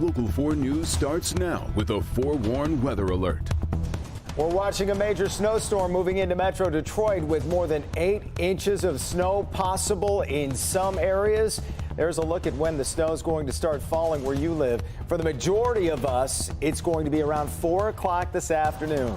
Local 4 News starts now with a forewarned weather alert. We're watching a major snowstorm moving into Metro Detroit with more than 8 inches of snow possible in some areas. There's a look at when the snow is going to start falling where you live. For the majority of us, it's going to be around 4 o'clock this afternoon.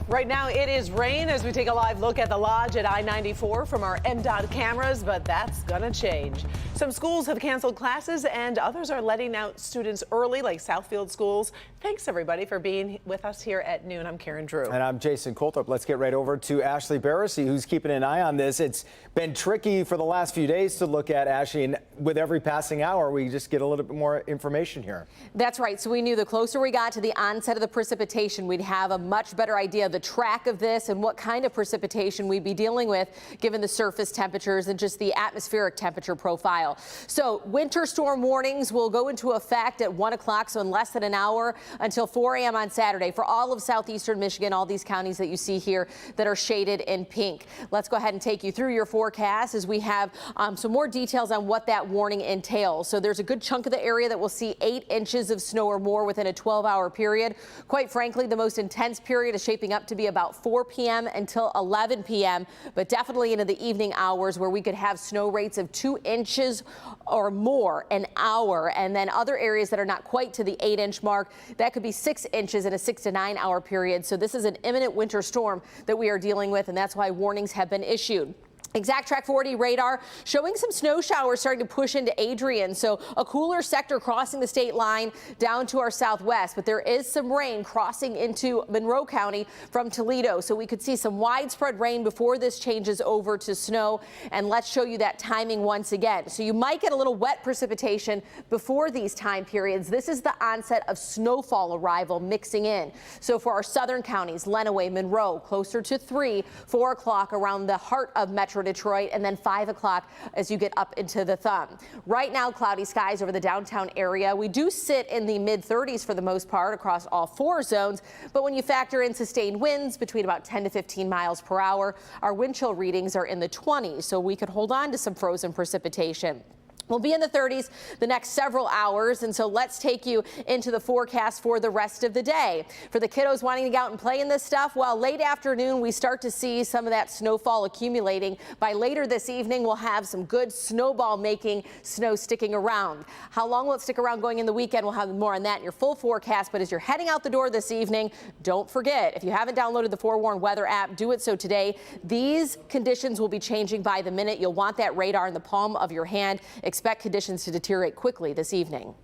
Right now it is rain as we take a live look at the lodge at I-94 from our MDOT cameras, but that's gonna change. Some schools have canceled classes and others are letting out students early, like Southfield schools. Thanks everybody for being with us here at noon. I'm Karen Drew. And I'm Jason Coulthard. Let's get right over to Ashley Barrissey, who's keeping an eye on this. It's been tricky for the last few days to look at, Ashley, and with every passing hour, we just get a little bit more information here. That's right. So we knew the closer we got to the onset of the precipitation, we'd have a much better idea of the track of this and what kind of precipitation we'd be dealing with given the surface temperatures and just the atmospheric temperature profile. So winter storm warnings will go into effect at 1 o'clock, so in less than an hour, until 4 a.m. on Saturday for all of southeastern Michigan, all these counties that you see here that are shaded in pink. Let's go ahead and take you through your forecast as we have some more details on what that warning entails. So there's a good chunk of the area that will see 8 inches of snow or more within a 12-hour period. Quite frankly, the most intense period is shaping up to be about 4 p.m. until 11 p.m., but definitely into the evening hours where we could have snow rates of 2 inches or more an hour. And then other areas that are not quite to the 8-inch mark, that could be 6 inches in a 6 to 9 hour period. So this is an imminent winter storm that we are dealing with, and that's why warnings have been issued. Exact Track 40 radar showing some snow showers starting to push into Adrian. So a cooler sector crossing the state line down to our southwest. But there is some rain crossing into Monroe County from Toledo. So we could see some widespread rain before this changes over to snow. And let's show you that timing once again. So you might get a little wet precipitation before these time periods. This is the onset of snowfall arrival mixing in. So for our southern counties, Lenawee, Monroe, closer to 3, 4 o'clock around the heart of Metro Detroit, and then 5 o'clock as you get up into the thumb. Right now, cloudy skies over the downtown area. We do sit in the mid-30s for the most part across all 4 zones, but when you factor in sustained winds between about 10 to 15 miles per hour, our wind chill readings are in the 20s, so we could hold on to some frozen precipitation. We'll be in the 30s the next several hours, and so let's take you into the forecast for the rest of the day. For the kiddos wanting to get out and play in this stuff, well, late afternoon we start to see some of that snowfall accumulating. By later this evening, we'll have some good snowball making snow sticking around. How long will it stick around going in the weekend? We'll have more on that in your full forecast, but as you're heading out the door this evening, don't forget, if you haven't downloaded the Forewarned Weather app, do it so today. These conditions will be changing by the minute. You'll want that radar in the palm of your hand. Expect conditions to deteriorate quickly this evening.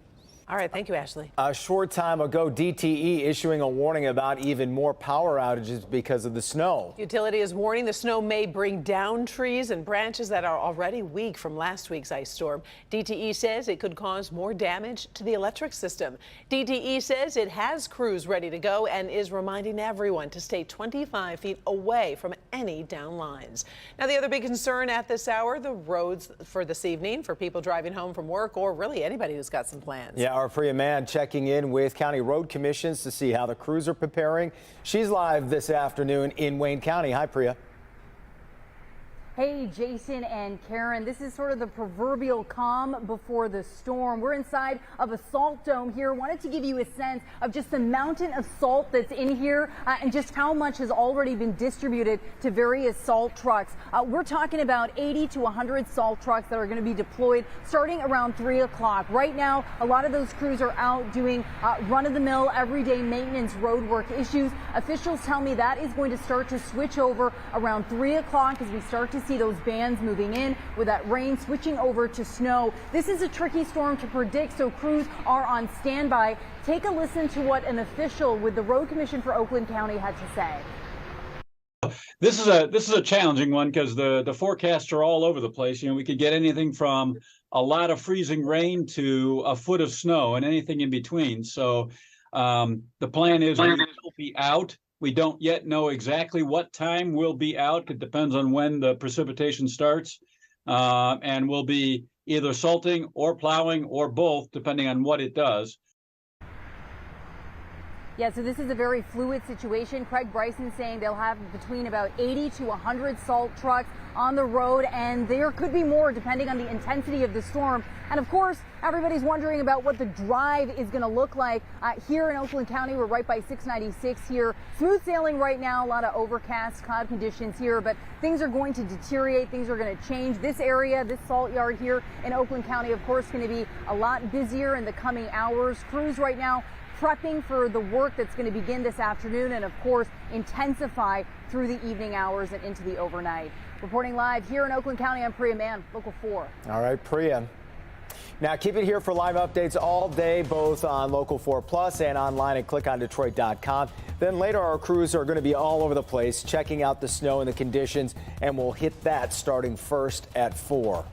All right, thank you, Ashley. A short time ago, DTE issuing a warning about even more power outages because of the snow. Utility is warning the snow may bring down trees and branches that are already weak from last week's ice storm. DTE says it could cause more damage to the electric system. DTE says it has crews ready to go and is reminding everyone to stay 25 feet away from any down lines. Now, the other big concern at this hour, the roads for this evening for people driving home from work or really anybody who's got some plans. Yeah. Our Priya Mann checking in with county road commissions to see how the crews are preparing. She's live this afternoon in Wayne County. Hi, Priya. Hey, Jason and Karen, this is sort of the proverbial calm before the storm. We're inside of a salt dome here. Wanted to give you a sense of just the mountain of salt that's in here and just how much has already been distributed to various salt trucks. We're talking about 80 to 100 salt trucks that are going to be deployed starting around 3 o'clock. Right now, a lot of those crews are out doing run-of-the-mill, everyday maintenance road work issues. Officials tell me that is going to start to switch over around 3 o'clock as we start to see those bands moving in with that rain switching over to snow. This is a tricky storm to predict, so crews are on standby. Take a listen to what an official with the Road Commission for Oakland County had to say. This is a challenging one because the forecasts are all over the place. You know, we could get anything from a lot of freezing rain to a foot of snow and anything in between. So the plan is we'll be out. We don't yet know exactly what time we'll be out. It depends on when the precipitation starts. And we'll be either salting or plowing or both, depending on what it does. Yeah, so this is a very fluid situation. Craig Bryson saying they'll have between about 80 to 100 salt trucks on the road, and there could be more depending on the intensity of the storm. And of course, everybody's wondering about what the drive is going to look like here in Oakland County. We're right by 696 here. Smooth sailing right now, a lot of overcast cloud conditions here, but things are going to deteriorate. Things are going to change. This area, this salt yard here in Oakland County, of course, going to be a lot busier in the coming hours. Crews right now prepping for the work that's going to begin this afternoon and, of course, intensify through the evening hours and into the overnight. Reporting live here in Oakland County, I'm Priya Mann, Local 4. All right, Priya. Now, keep it here for live updates all day, both on Local 4 Plus and online at clickondetroit.com. Then later, our crews are going to be all over the place, checking out the snow and the conditions, and we'll hit that starting first at 4.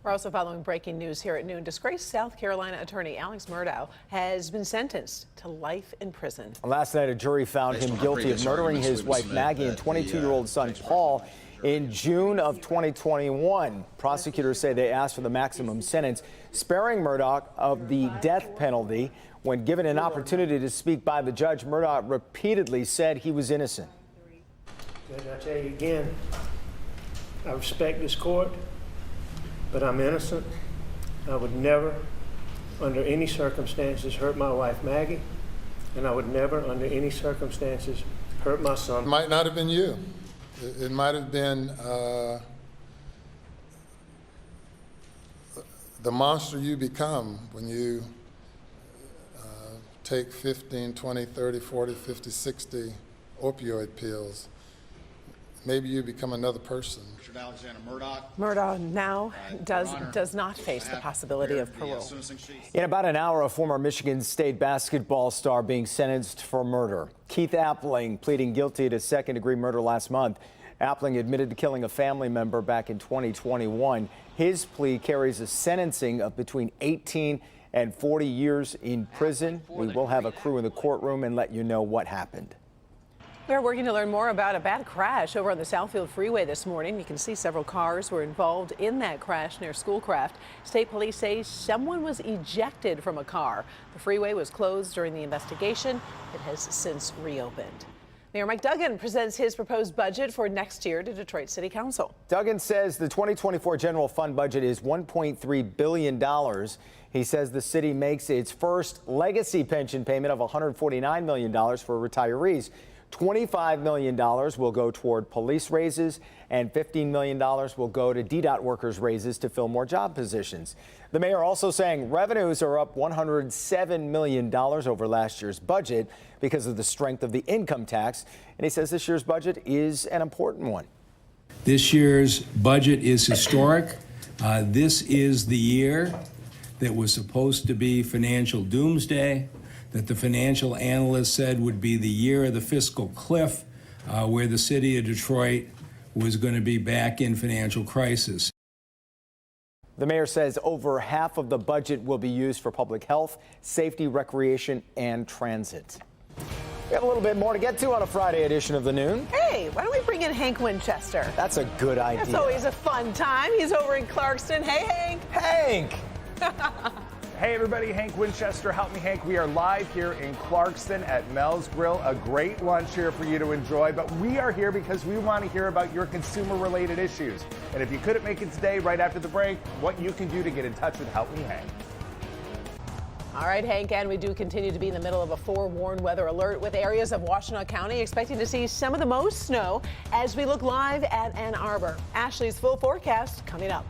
We're also following breaking news here at noon. Disgraced South Carolina attorney Alex Murdaugh has been sentenced to life in prison. Last night, a jury found him guilty of murdering his wife Maggie and 22-year-old son Paul in June of 2021. Prosecutors say they asked for the maximum sentence, sparing Murdaugh of the death penalty. When given an opportunity to speak by the judge, Murdaugh repeatedly said he was innocent. Judge, I tell you again, I respect this court, but I'm innocent. I would never, under any circumstances, hurt my wife Maggie, and I would never, under any circumstances, hurt my son. It might not have been you. It might have been the monster you become when you take 15, 20, 30, 40, 50, 60 opioid pills. Maybe you become another person. Richard Alexander Murdaugh. Murdaugh now does not face the possibility of parole. In about an hour, a former Michigan State basketball star being sentenced for murder. Keith Appling pleading guilty to second-degree murder last month. Appling admitted to killing a family member back in 2021. His plea carries a sentencing of between 18 and 40 years in prison. We will have a crew in the courtroom and let you know what happened. We're working to learn more about a bad crash over on the Southfield Freeway this morning. You can see several cars were involved in that crash near Schoolcraft. State police say someone was ejected from a car. The freeway was closed during the investigation. It has since reopened. Mayor Mike Duggan presents his proposed budget for next year to Detroit City Council. Duggan says the 2024 general fund budget is $1.3 billion. He says the city makes its first legacy pension payment of $149 million for retirees. $25 million will go toward police raises, and $15 million will go to DDOT workers' raises to fill more job positions. The mayor also saying revenues are up $107 million over last year's budget because of the strength of the income tax. And he says this year's budget is an important one. This year's budget is historic. This is the year that was supposed to be financial doomsday, that the financial analysts said would be the year of the fiscal cliff, where the city of Detroit was going to be back in financial crisis. The mayor says over half of the budget will be used for public health, safety, recreation, and transit. We have a little bit more to get to on a Friday edition of The Noon. Hey, why don't we bring in Hank Winchester? That's a good idea. That's always a fun time. He's over in Clarkston. Hey, Hank. Hank! Hey everybody, Hank Winchester, Help Me Hank. We are live here in Clarkston at Mel's Grill. A great lunch here for you to enjoy, but we are here because we want to hear about your consumer-related issues. And if you couldn't make it today, right after the break, what you can do to get in touch with Help Me Hank. All right, Hank, and we do continue to be in the middle of a forewarned weather alert with areas of Washtenaw County expecting to see some of the most snow as we look live at Ann Arbor. Ashley's full forecast coming up.